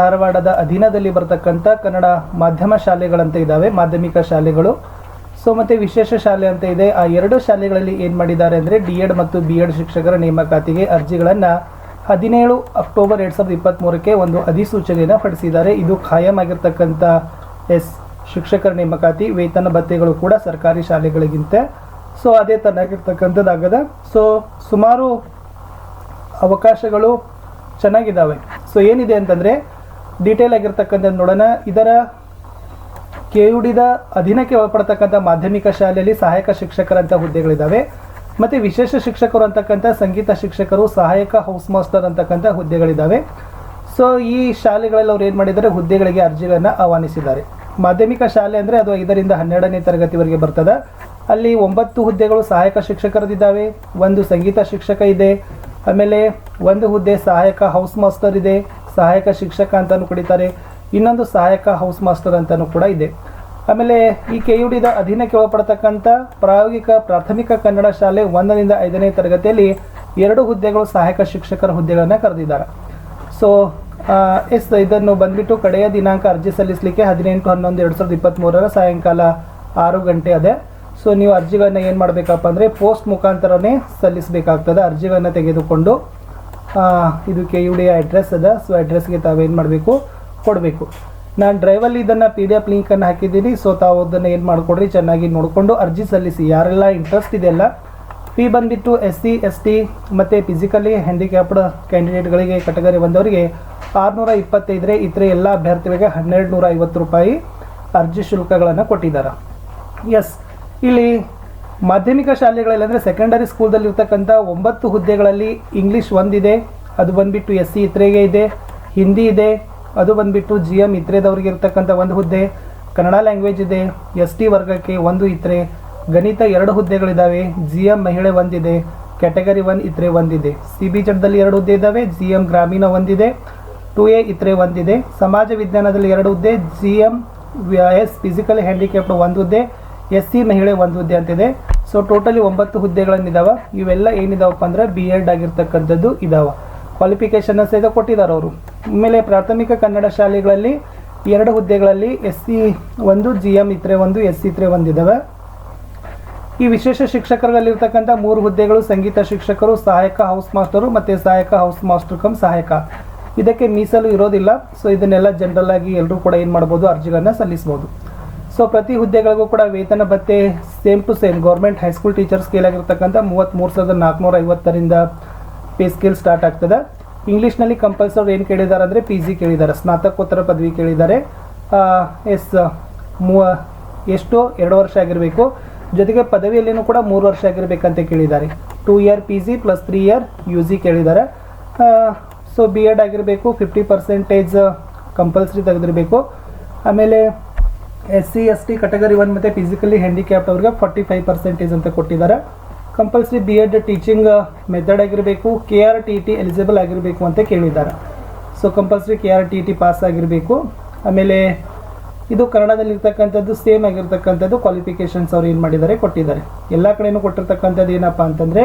ಧಾರವಾಡದ ಅಧೀನದಲ್ಲಿ ಬರತಕ್ಕಂಥ ಕನ್ನಡ ಮಾಧ್ಯಮ ಶಾಲೆಗಳಂತ ಇದ್ದಾವೆ, ಮಾಧ್ಯಮಿಕ ಶಾಲೆಗಳು. ಸೊ ಮತ್ತು ವಿಶೇಷ ಶಾಲೆ ಅಂತ ಇದೆ. ಆ ಎರಡು ಶಾಲೆಗಳಲ್ಲಿ ಏನು ಮಾಡಿದ್ದಾರೆ ಅಂದರೆ ಡಿ.ಎಡ್ ಮತ್ತು ಬಿ.ಎಡ್ ಶಿಕ್ಷಕರ ನೇಮಕಾತಿಗೆ ಅರ್ಜಿಗಳನ್ನು 17 ಅಕ್ಟೋಬರ್ 2023ಕ್ಕೆ ಒಂದು ಅಧಿಸೂಚನೆಯನ್ನು ಹೊರಡಿಸಿದ್ದಾರೆ. ಇದು ಖಾಯಂ ಆಗಿರ್ತಕ್ಕಂಥ ಶಿಕ್ಷಕರ ನೇಮಕಾತಿ. ವೇತನ ಭತ್ಯೆಗಳು ಕೂಡ ಸರ್ಕಾರಿ ಶಾಲೆಗಳಿಗಿಂತ ಸೊ ಅದೇ ತನ್ನಾಗಿರ್ತಕ್ಕಂಥದ್ದಾಗದ. ಸೊ ಸುಮಾರು ಅವಕಾಶಗಳು ಚೆನ್ನಾಗಿದ್ದಾವೆ. ಸೊ ಏನಿದೆ ಅಂತಂದರೆ ಡೀಟೇಲ್ ಆಗಿರ್ತಕ್ಕಂಥದ್ದು ನೋಡೋಣ. ಇದರ ಕೆಯುಡಿದ ಅಧೀನಕ್ಕೆ ಒಳಪಡ್ತಕ್ಕಂಥ ಮಾಧ್ಯಮಿಕ ಶಾಲೆಯಲ್ಲಿ ಸಹಾಯಕ ಶಿಕ್ಷಕರಂಥ ಹುದ್ದೆಗಳಿದ್ದಾವೆ. ಮತ್ತು ವಿಶೇಷ ಶಿಕ್ಷಕರು ಅಂತಕ್ಕಂಥ ಸಂಗೀತ ಶಿಕ್ಷಕರು, ಸಹಾಯಕ ಹೌಸ್ ಮಾಸ್ಟರ್ ಅಂತಕ್ಕಂಥ ಹುದ್ದೆಗಳಿದ್ದಾವೆ. ಸೊ ಈ ಶಾಲೆಗಳಲ್ಲಿ ಅವ್ರು ಏನು ಮಾಡಿದ್ದಾರೆ, ಹುದ್ದೆಗಳಿಗೆ ಅರ್ಜಿಗಳನ್ನು ಆಹ್ವಾನಿಸಿದ್ದಾರೆ. ಮಾಧ್ಯಮಿಕ ಶಾಲೆ ಅಂದರೆ ಅದು 5ರಿಂದ 12ನೇ ತರಗತಿವರೆಗೆ ಬರ್ತದೆ. ಅಲ್ಲಿ 9 ಹುದ್ದೆಗಳು ಸಹಾಯಕ ಶಿಕ್ಷಕರದಿದ್ದಾವೆ, 1 ಸಂಗೀತ ಶಿಕ್ಷಕ ಇದೆ, ಆಮೇಲೆ 1 ಹುದ್ದೆ ಸಹಾಯಕ ಹೌಸ್ ಮಾಸ್ಟರ್ ಇದೆ, ಸಹಾಯಕ ಶಿಕ್ಷಕ ಅಂತಲೂ ಕರೀತಾರೆ, ಇನ್ನೊಂದು ಸಹಾಯಕ ಹೌಸ್ ಮಾಸ್ಟರ್ ಅಂತಲೂ ಕೂಡ ಇದೆ. ಆಮೇಲೆ ಈ ಕೆಯುಡಿದ ಅಧೀನಕ್ಕೆ ಒಳಪಡ್ತಕ್ಕಂಥ ಪ್ರಾಯೋಗಿಕ ಪ್ರಾಥಮಿಕ ಕನ್ನಡ ಶಾಲೆ 1ರಿಂದ 5ನೇ ತರಗತಿಯಲ್ಲಿ 2 ಹುದ್ದೆಗಳು ಸಹಾಯಕ ಶಿಕ್ಷಕರ ಹುದ್ದೆಗಳನ್ನು ಕರೆದಿದ್ದಾರೆ. ಸೊ ಇದನ್ನು ಬಂದ್ಬಿಟ್ಟು ಕಡೆಯ ದಿನಾಂಕ ಅರ್ಜಿ ಸಲ್ಲಿಸಲಿಕ್ಕೆ 18/11/2023 ಸಾಯಂಕಾಲ 6 ಗಂಟೆ ಅದೇ. ಸೊ ನೀವು ಅರ್ಜಿಗಳನ್ನು ಏನು ಮಾಡಬೇಕಪ್ಪ ಅಂದರೆ ಪೋಸ್ಟ್ ಮುಖಾಂತರನೇ ಸಲ್ಲಿಸಬೇಕಾಗ್ತದೆ. ಅರ್ಜಿಗಳನ್ನು ತೆಗೆದುಕೊಂಡು ಇದು ಕೆಯುಡಿ ಅಡ್ರೆಸ್ ಅದ. ಸೊ ಅಡ್ರೆಸ್ಗೆ ತಾವೇನು ಮಾಡಬೇಕು, ಕೊಡಬೇಕು. ನಾನು ಡ್ರೈವಲ್ಲಿ ಇದನ್ನು PDF ಲಿಂಕನ್ನು ಹಾಕಿದ್ದೀನಿ. ಸೊ ತಾವು ಅದನ್ನು ಏನು ಮಾಡಿಕೊಡ್ರಿ, ಚೆನ್ನಾಗಿ ನೋಡಿಕೊಂಡು ಅರ್ಜಿ ಸಲ್ಲಿಸಿ. ಯಾರೆಲ್ಲ ಇಂಟ್ರೆಸ್ಟ್ ಇದೆಯಲ್ಲ, ಫೀ ಬಂದುಬಿಟ್ಟು SC ST ಮತ್ತು ಫಿಸಿಕಲಿ ಹ್ಯಾಂಡಿಕ್ಯಾಪ್ಡ್ ಕ್ಯಾಂಡಿಡೇಟ್ಗಳಿಗೆ ಕೆಟಗರಿ 1ಅವರಿಗೆ 625, ಇತರೆ ಎಲ್ಲ ಅಭ್ಯರ್ಥಿಗಳಿಗೆ 1250 ರೂಪಾಯಿ ಅರ್ಜಿ ಶುಲ್ಕಗಳನ್ನು ಕೊಟ್ಟಿದ್ದಾರೆ. ಎಸ್, ಇಲ್ಲಿ ಮಾಧ್ಯಮಿಕ ಶಾಲೆಗಳಲ್ಲಿ ಅಂದರೆ ಸೆಕೆಂಡರಿ ಸ್ಕೂಲ್ದಲ್ಲಿರ್ತಕ್ಕಂಥ 9 ಹುದ್ದೆಗಳಲ್ಲಿ ಇಂಗ್ಲೀಷ್ 1 ಇದೆ, ಅದು ಬಂದುಬಿಟ್ಟು SC ಇತರೆಗೆ ಇದೆ. ಹಿಂದಿ ಇದೆ, ಅದು ಬಂದುಬಿಟ್ಟು GM ಇತರೆದವ್ರಿಗೆ ಇರ್ತಕ್ಕಂಥ 1 ಹುದ್ದೆ. ಕನ್ನಡ ಲ್ಯಾಂಗ್ವೇಜ್ ಇದೆ, ST ವರ್ಗಕ್ಕೆ 1 ಇತರೆ. ಗಣಿತ 2 ಹುದ್ದೆಗಳಿದ್ದಾವೆ, GM ಮಹಿಳೆ 1 ಇದೆ, ಕ್ಯಾಟಗರಿ 1 ಇತರೆ 1 ಇದೆ. CBಜಡ್ದಲ್ಲಿ 2 ಹುದ್ದೆ ಇದ್ದಾವೆ, GM ಗ್ರಾಮೀಣ 1 ಇದೆ, 2A ಇತರೆ 1 ಇದೆ. ಸಮಾಜ ವಿಜ್ಞಾನದಲ್ಲಿ 2 ಹುದ್ದೆ, GM ಫಿಸಿಕಲಿ ಹ್ಯಾಂಡಿಕ್ಯಾಪ್ಡ್ 1 ಹುದ್ದೆ, SC ಮಹಿಳೆ 1 ಹುದ್ದೆ ಅಂತಿದೆ. So totally 9 ಹುದ್ದೆಗಳನ್ನಿದ್ದಾವೆ. ಇವೆಲ್ಲ ಏನಿದಾವಪ್ಪ ಅಂದ್ರೆ B.Ed ಆಗಿರ್ತಕ್ಕಂಥದ್ದು ಇದಾವೆ. ಕ್ವಾಲಿಫಿಕೇಷನ್ ಸಹಿತ ಕೊಟ್ಟಿದ್ದಾರೆ ಅವರು. ಆಮೇಲೆ ಪ್ರಾಥಮಿಕ ಕನ್ನಡ ಶಾಲೆಗಳಲ್ಲಿ 2 ಹುದ್ದೆಗಳಲ್ಲಿ SC 1, GM ಇತರೆ 1, SC ಇತರೆ 1 ಇದ್ದಾವೆ. ಈ ವಿಶೇಷ ಶಿಕ್ಷಕರಲ್ಲಿರ್ತಕ್ಕಂಥ 3 ಹುದ್ದೆಗಳು ಸಂಗೀತ ಶಿಕ್ಷಕರು, ಸಹಾಯಕ ಹೌಸ್ ಮಾಸ್ಟರು ಮತ್ತು ಸಹಾಯಕ ಹೌಸ್ ಮಾಸ್ಟರ್ ಕಮ್ ಸಹಾಯಕ. ಇದಕ್ಕೆ ಮೀಸಲು ಇರೋದಿಲ್ಲ. ಸೊ ಇದನ್ನೆಲ್ಲ ಜನರಲ್ ಆಗಿ ಎಲ್ಲರೂ ಕೂಡ ಏನು ಮಾಡ್ಬೋದು, ಅರ್ಜಿಗಳನ್ನು ಸಲ್ಲಿಸ್ಬೋದು. ಸೊ ಪ್ರತಿ ಹುದ್ದೆಗಳಿಗೂ ಕೂಡ ವೇತನ ಭತ್ಯೆ same to same government high school teacher scale ಆಗಿರ್ತಕ್ಕಂಥ 33,450ರಿಂದ ಪೇ ಸ್ಕೇಲ್ ಸ್ಟಾರ್ಟ್ ಆಗ್ತದೆ. ಇಂಗ್ಲೀಷ್ನಲ್ಲಿ ಕಂಪಲ್ಸರಿ ಏನು ಕೇಳಿದ್ದಾರೆ ಅಂದರೆ PG ಕೇಳಿದ್ದಾರೆ, ಸ್ನಾತಕೋತ್ತರ ಪದವಿ ಕೇಳಿದ್ದಾರೆ. ಎಷ್ಟು 2 ವರ್ಷ ಆಗಿರಬೇಕು, ಜೊತೆಗೆ ಪದವಿಯಲ್ಲಿನೂ ಕೂಡ 3 ವರ್ಷ ಆಗಿರಬೇಕಂತ ಕೇಳಿದ್ದಾರೆ. 2 ಇಯರ್ PG + 3 ಇಯರ್ UG ಕೇಳಿದ್ದಾರೆ. ಸೊ B.Ed ಆಗಿರಬೇಕು, 50% ಕಂಪಲ್ಸರಿ ತೆಗೆದಿರಬೇಕು. ಆಮೇಲೆ SC ST ಕೆಟಗರಿ 1 ಮತ್ತು ಫಿಸಿಕಲಿ ಹ್ಯಾಂಡಿಕ್ಯಾಪ್ಡ್ ಅವ್ರಿಗೆ 45% ಅಂತ ಕೊಟ್ಟಿದ್ದಾರೆ. ಕಂಪಲ್ಸರಿ B.Ed ಟೀಚಿಂಗ್ ಮೆಥಡ್ ಆಗಿರಬೇಕು, KRTT ಎಲಿಜಿಬಲ್ ಆಗಿರಬೇಕು ಅಂತ ಕೇಳಿದ್ದಾರೆ. ಸೊ ಕಂಪಲ್ಸರಿ KRTT ಪಾಸ್ ಆಗಿರಬೇಕು. ಆಮೇಲೆ ಇದು ಕನ್ನಡದಲ್ಲಿರ್ತಕ್ಕಂಥದ್ದು ಸೇಮ್ ಆಗಿರ್ತಕ್ಕಂಥದ್ದು ಕ್ವಾಲಿಫಿಕೇಷನ್ಸ್ ಅವ್ರು ಏನು ಮಾಡಿದ್ದಾರೆ, ಕೊಟ್ಟಿದ್ದಾರೆ. ಎಲ್ಲ ಕಡೆಯೂ ಕೊಟ್ಟಿರ್ತಕ್ಕಂಥದ್ದು ಏನಪ್ಪ ಅಂತಂದರೆ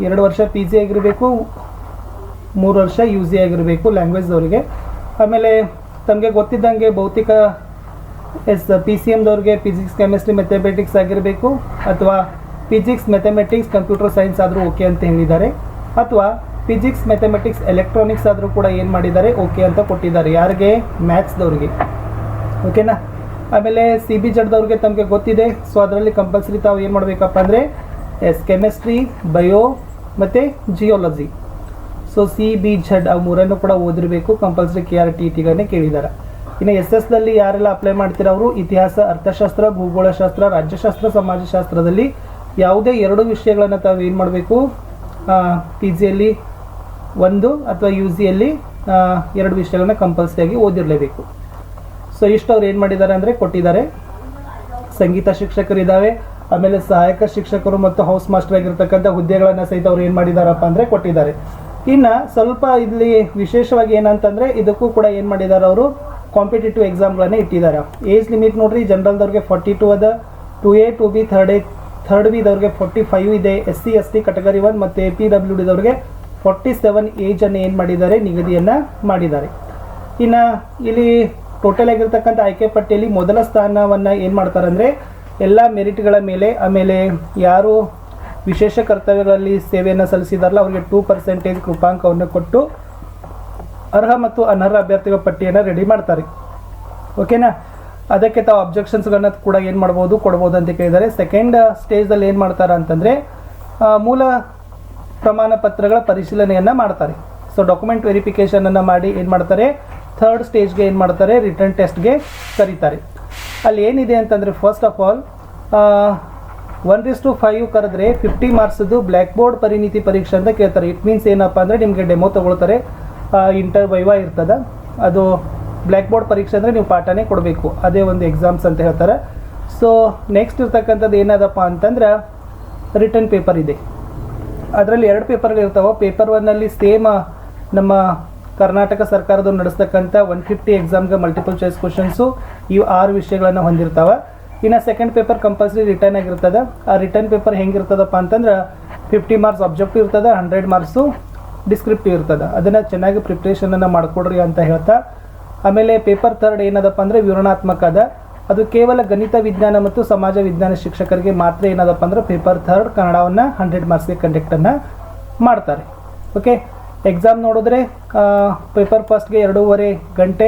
2 ವರ್ಷ PG ಆಗಿರಬೇಕು, 3 ವರ್ಷ UG ಆಗಿರಬೇಕು ಲ್ಯಾಂಗ್ವೇಜ್ದವರಿಗೆ. ಆಮೇಲೆ ತಮಗೆ ಗೊತ್ತಿದ್ದಂಗೆ ಭೌತಿಕ PCMದವ್ರಿಗೆ ಫಿಸಿಕ್ಸ್ ಕೆಮಿಸ್ಟ್ರಿ ಮ್ಯಾಥಮೆಟಿಕ್ಸ್ ಆಗಿರಬೇಕು, ಅಥವಾ ಫಿಸಿಕ್ಸ್ ಮ್ಯಾಥಮೆಟಿಕ್ಸ್ ಕಂಪ್ಯೂಟರ್ ಸೈನ್ಸ್ ಆದರೂ ಓಕೆ ಅಂತ ಹೇಳಿದ್ದಾರೆ, ಅಥವಾ ಫಿಸಿಕ್ಸ್ ಮ್ಯಾಥಮೆಟಿಕ್ಸ್ ಎಲೆಕ್ಟ್ರಾನಿಕ್ಸ್ ಆದರೂ ಕೂಡ ಏನು ಮಾಡಿದ್ದಾರೆ, ಓಕೆ ಅಂತ ಕೊಟ್ಟಿದ್ದಾರೆ. ಯಾರಿಗೆ, ಮ್ಯಾಥ್ಸ್ದವ್ರಿಗೆ, ಓಕೆನಾ. ಆಮೇಲೆ CBಜಡ್ದವ್ರಿಗೆ ತಮಗೆ ಗೊತ್ತಿದೆ. ಸೊ ಅದರಲ್ಲಿ ಕಂಪಲ್ಸರಿ ತಾವು ಏನು ಮಾಡಬೇಕಪ್ಪ ಅಂದರೆ ಕೆಮಿಸ್ಟ್ರಿ, ಬಯೋ ಮತ್ತು ಜಿಯೋಲಜಿ. ಸೊ CBಜಡ್ ಅವು 3 ಕೂಡ ಓದಿರಬೇಕು. ಕಂಪಲ್ಸರಿ KRTTಗನ್ನೇ ಕೇಳಿದ್ದಾರೆ. ಇನ್ನು SS ಯಾರೆಲ್ಲ ಅಪ್ಲೈ ಮಾಡ್ತೀರ ಅವರು ಇತಿಹಾಸ, ಅರ್ಥಶಾಸ್ತ್ರ, ಭೂಗೋಳಶಾಸ್ತ್ರ, ರಾಜ್ಯಶಾಸ್ತ್ರ, ಸಮಾಜಶಾಸ್ತ್ರದಲ್ಲಿ ಯಾವುದೇ 2 ವಿಷಯಗಳನ್ನು ತಾವು ಏನು ಮಾಡಬೇಕು, PGಯಲ್ಲಿ 1 ಅಥವಾ UGಯಲ್ಲಿ 2 ವಿಷಯಗಳನ್ನ ಕಂಪಲ್ಸರಿಯಾಗಿ ಓದಿರಲೇಬೇಕು. ಸೊ ಇಷ್ಟು ಅವ್ರು ಏನು ಮಾಡಿದ್ದಾರೆ ಅಂದರೆ ಕೊಟ್ಟಿದ್ದಾರೆ. ಸಂಗೀತ ಶಿಕ್ಷಕರು ಇದ್ದಾವೆ, ಆಮೇಲೆ ಸಹಾಯಕ ಶಿಕ್ಷಕರು ಮತ್ತು ಹೌಸ್ ಮಾಸ್ಟರ್ ಆಗಿರ್ತಕ್ಕಂಥ ಹುದ್ದೆಗಳನ್ನು ಸಹಿತ ಅವ್ರು ಏನು ಮಾಡಿದಾರಪ್ಪ ಅಂದರೆ ಕೊಟ್ಟಿದ್ದಾರೆ. ಇನ್ನು ಸ್ವಲ್ಪ ಇಲ್ಲಿ ವಿಶೇಷವಾಗಿ ಏನಂತಂದರೆ ಇದಕ್ಕೂ ಕೂಡ ಏನು ಮಾಡಿದ್ದಾರೆ ಅವರು, ಕಾಂಪಿಟೇಟಿವ್ ಎಕ್ಸಾಮ್ಗಳನ್ನೇ ಇಟ್ಟಿದ್ದಾರೆ. ಏಜ್ ಲಿಮಿಟ್ ನೋಡ್ರಿ, ಜನರಲ್ದವ್ರಿಗೆ 42 ಅದ, 2A 2B ಥರ್ಡ್ ಬಿದವ್ರಿಗೆ 45 ಇದೆ, SC ST ಕೆಟಗರಿ 1 ಮತ್ತು PWDದವ್ರಿಗೆ 47 ಏಜನ್ನು ಏನು ಮಾಡಿದ್ದಾರೆ, ನಿಗದಿಯನ್ನು ಮಾಡಿದ್ದಾರೆ. ಇನ್ನು ಇಲ್ಲಿ ಟೋಟಲ್ ಆಗಿರ್ತಕ್ಕಂಥ ಆಯ್ಕೆ ಪಟ್ಟಿಯಲ್ಲಿ ಮೊದಲ ಸ್ಥಾನವನ್ನು ಏನು ಮಾಡ್ತಾರೆ ಅಂದರೆ ಎಲ್ಲ ಮೆರಿಟ್ಗಳ ಮೇಲೆ, ಆಮೇಲೆ ಯಾರು ವಿಶೇಷ ಕರ್ತವ್ಯಗಳಲ್ಲಿ ಸೇವೆಯನ್ನು ಸಲ್ಲಿಸಿದಾರಲ್ಲ ಅವರಿಗೆ 2% ಕೃಪಾಂಕವನ್ನು ಕೊಟ್ಟು ಅರ್ಹ ಮತ್ತು ಅನರ್ಹ ಅಭ್ಯರ್ಥಿಗಳ ಪಟ್ಟಿಯನ್ನು ರೆಡಿ ಮಾಡ್ತಾರೆ. ಓಕೆನಾ. ಅದಕ್ಕೆ ತಾವು ಅಬ್ಜೆಕ್ಷನ್ಸ್ಗಳನ್ನ ಕೂಡ ಏನು ಮಾಡ್ಬೋದು, ಕೊಡ್ಬೋದು ಅಂತ ಕೇಳಿದ್ದಾರೆ. ಸೆಕೆಂಡ್ ಸ್ಟೇಜ್ದಲ್ಲಿ ಏನು ಮಾಡ್ತಾರೆ ಅಂತಂದರೆ ಮೂಲ ಪ್ರಮಾಣ ಪತ್ರಗಳ ಪರಿಶೀಲನೆಯನ್ನು ಮಾಡ್ತಾರೆ. ಸೊ ಡಾಕ್ಯುಮೆಂಟ್ ವೆರಿಫಿಕೇಷನನ್ನು ಮಾಡಿ ಏನು ಮಾಡ್ತಾರೆ, ಥರ್ಡ್ ಸ್ಟೇಜ್ಗೆ ಏನು ಮಾಡ್ತಾರೆ, ರಿಟರ್ನ್ ಟೆಸ್ಟ್ಗೆ ಕರೀತಾರೆ. ಅಲ್ಲಿ ಏನಿದೆ ಅಂತಂದರೆ ಫಸ್ಟ್ ಆಫ್ ಆಲ್ 1:5 ಕರೆದ್ರೆ 50 ಮಾರ್ಕ್ಸ್ದು ಬ್ಲ್ಯಾಕ್ ಬೋರ್ಡ್ ಪರಿಣಿತಿ ಪರೀಕ್ಷೆ ಅಂತ ಕೇಳ್ತಾರೆ. ಇಟ್ ಮೀನ್ಸ್ ಏನಪ್ಪ ಅಂದರೆ ನಿಮಗೆ ಡೆಮೋ ತೊಗೊಳ್ತಾರೆ, ವೈವಾ ಇರ್ತದೆ. ಅದು ಬ್ಲ್ಯಾಕ್ ಬೋರ್ಡ್ ಪರೀಕ್ಷೆ ಅಂದರೆ ನೀವು ಪಾಠನೇ ಕೊಡಬೇಕು, ಅದೇ ಒಂದು ಎಕ್ಸಾಮ್ಸ್ ಅಂತ ಹೇಳ್ತಾರೆ. ಸೊ ನೆಕ್ಸ್ಟ್ ಇರ್ತಕ್ಕಂಥದ್ದು ಏನದಪ್ಪ ಅಂತಂದ್ರೆ ರಿಟರ್ನ್ ಪೇಪರ್ ಇದೆ. ಅದರಲ್ಲಿ 2 ಪೇಪರ್ಗಳಿರ್ತಾವೆ. ಪೇಪರ್ 1ನಲ್ಲಿ ಸೇಮ್ ನಮ್ಮ ಕರ್ನಾಟಕ ಸರ್ಕಾರದ್ದು ನಡೆಸ್ತಕ್ಕಂಥ 150 ಎಕ್ಸಾಮ್ಗೆ ಮಲ್ಟಿಪಲ್ ಚಾಯ್ಸ್ ಕ್ವಶನ್ಸು ಇವು 6 ವಿಷಯಗಳನ್ನು ಹೊಂದಿರ್ತಾವೆ. ಇನ್ನು ಸೆಕೆಂಡ್ ಪೇಪರ್ ಕಂಪಲ್ಸರಿ ರಿಟರ್ನ್ ಆಗಿರ್ತದೆ. ಆ ರಿಟರ್ನ್ ಪೇಪರ್ ಹೆಂಗಿರ್ತದಪ್ಪ ಅಂತಂದ್ರೆ 50 ಮಾರ್ಕ್ಸ್ ಆಬ್ಜೆಕ್ಟಿವ್ ಇರ್ತದೆ, 100 ಮಾರ್ಕ್ಸು ಡಿಸ್ಕ್ರಿಪ್ಟಿವ್ ಇರ್ತದೆ. ಅದನ್ನು ಚೆನ್ನಾಗಿ ಪ್ರಿಪ್ರೇಷನನ್ನು ಮಾಡಿಕೊಡ್ರಿ ಅಂತ ಹೇಳ್ತಾ, ಆಮೇಲೆ ಪೇಪರ್ 3 ಏನದಪ್ಪ ಅಂದರೆ ವಿವರಣಾತ್ಮಕ ಅದ. ಅದು ಕೇವಲ ಗಣಿತ ವಿಜ್ಞಾನ ಮತ್ತು ಸಮಾಜ ವಿಜ್ಞಾನ ಶಿಕ್ಷಕರಿಗೆ ಮಾತ್ರ ಏನದಪ್ಪ ಅಂದ್ರೆ ಪೇಪರ್ 3 ಕನ್ನಡವನ್ನು 100 ಮಾರ್ಕ್ಸ್ಗೆ ಕಂಡಕ್ಟನ್ನು ಮಾಡ್ತಾರೆ. ಓಕೆ. ಎಕ್ಸಾಮ್ ನೋಡಿದ್ರೆ ಪೇಪರ್ ಫಸ್ಟ್ಗೆ 2.5 ಗಂಟೆ,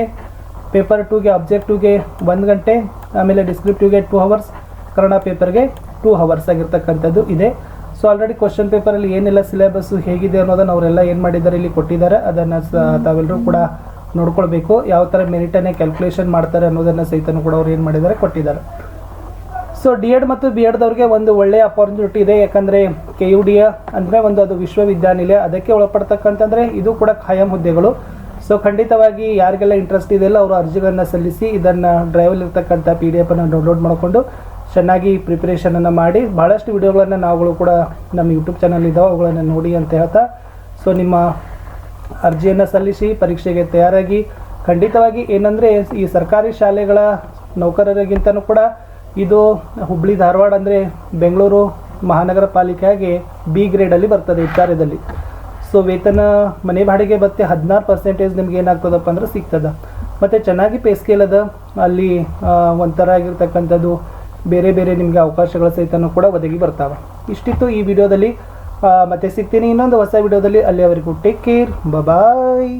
ಪೇಪರ್ 2ಗೆ ಆಬ್ಜೆಕ್ಟಿವ್ಗೆ 1 ಗಂಟೆ, ಆಮೇಲೆ ಡಿಸ್ಕ್ರಿಪ್ಟಿವ್ಗೆ 2 ಅವರ್ಸ್, ಕನ್ನಡ ಪೇಪರ್ಗೆ 2 ಅವರ್ಸ್ ಆಗಿರ್ತಕ್ಕಂಥದ್ದು ಇದೆ. ಸೊ ಆಲ್ರೆಡಿ ಕ್ವಶನ್ ಪೇಪರಲ್ಲಿ ಏನೆಲ್ಲ ಸಿಲೆಬಸ್ಸು ಹೇಗಿದೆ ಅನ್ನೋದನ್ನು ಅವರೆಲ್ಲ ಏನು ಮಾಡಿದ್ದಾರೆ ಇಲ್ಲಿ ಕೊಟ್ಟಿದ್ದಾರೆ. ಅದನ್ನು ತಾವೆಲ್ಲರೂ ಕೂಡ ನೋಡ್ಕೊಳ್ಬೇಕು. ಯಾವ ಥರ ಮೆರಿಟನ್ನೇ ಕ್ಯಾಲ್ಕುಲೇಷನ್ ಮಾಡ್ತಾರೆ ಅನ್ನೋದನ್ನು ಸಹಿತನೂ ಕೂಡ ಅವ್ರು ಏನು ಮಾಡಿದ್ದಾರೆ, ಕೊಟ್ಟಿದ್ದಾರೆ. ಸೊ D.Ed ಮತ್ತು B.Edದವ್ರಿಗೆ ಒಂದು ಒಳ್ಳೆಯ ಅಪಾರ್ಚುನಿಟಿ ಇದೆ. ಯಾಕಂದರೆ KUD ಅಂದರೆ ಒಂದು ಅದು ವಿಶ್ವವಿದ್ಯಾನಿಲಯ, ಅದಕ್ಕೆ ಒಳಪಡ್ತಕ್ಕಂತಂದರೆ ಇದು ಕೂಡ ಖಾಯಂ ಹುದ್ದೆಗಳು. ಸೊ ಖಂಡಿತವಾಗಿ ಯಾರಿಗೆಲ್ಲ ಇಂಟ್ರೆಸ್ಟ್ ಇದೆಯಲ್ಲ ಅವರು ಅರ್ಜಿಗಳನ್ನು ಸಲ್ಲಿಸಿ ಇದನ್ನು ಡ್ರೈವಲ್ಲಿರ್ತಕ್ಕಂಥ PDF ಅನ್ನು ಡೌನ್ಲೋಡ್ ಮಾಡಿಕೊಂಡು ಚೆನ್ನಾಗಿ ಪ್ರಿಪ್ರೇಷನನ್ನು ಮಾಡಿ, ಭಾಳಷ್ಟು ವಿಡಿಯೋಗಳನ್ನು ನಾವುಗಳು ಕೂಡ ನಮ್ಮ ಯೂಟ್ಯೂಬ್ ಚಾನಲ್ ಇದ್ದಾವೆ, ಅವುಗಳನ್ನು ನೋಡಿ ಅಂತ ಹೇಳ್ತಾ, ಸೊ ನಿಮ್ಮ ಅರ್ಜಿಯನ್ನು ಸಲ್ಲಿಸಿ ಪರೀಕ್ಷೆಗೆ ತಯಾರಾಗಿ. ಖಂಡಿತವಾಗಿ ಏನಂದರೆ ಈ ಸರ್ಕಾರಿ ಶಾಲೆಗಳ ನೌಕರರಿಗಿಂತನೂ ಕೂಡ ಇದು ಹುಬ್ಬಳ್ಳಿ ಧಾರವಾಡ ಅಂದರೆ ಬೆಂಗಳೂರು ಮಹಾನಗರ ಪಾಲಿಕೆಯಾಗಿ B ಗ್ರೇಡಲ್ಲಿ ಬರ್ತದೆ ವಿಚಾರದಲ್ಲಿ. ಸೊ ವೇತನ ಮನೆ ಬಾಡಿಗೆ ಮತ್ತೆ 16% ನಿಮ್ಗೆ ಏನಾಗ್ತದಪ್ಪ ಅಂದ್ರೆ ಸಿಗ್ತದೆ. ಮತ್ತು ಚೆನ್ನಾಗಿ ಪೇ ಸ್ಕೇಲ್ ಅದ, ಅಲ್ಲಿ ಒಂಥರ ಆಗಿರ್ತಕ್ಕಂಥದ್ದು ಬೇರೆ ಬೇರೆ ನಿಮಗೆ ಅವಕಾಶಗಳ ಸಹಿತನೂ ಕೂಡ ಒದಗಿ ಬರ್ತಾವೆ. ಇಷ್ಟಿತ್ತು ಈ ವಿಡಿಯೋದಲ್ಲಿ. ಮತ್ತೆ ಸಿಗ್ತೀನಿ ಇನ್ನೊಂದು ಹೊಸ ವಿಡಿಯೋದಲ್ಲಿ. ಅಲ್ಲಿಯವರೆಗೂ ಟೇಕ್ ಕೇರ್, ಬಾಯ್.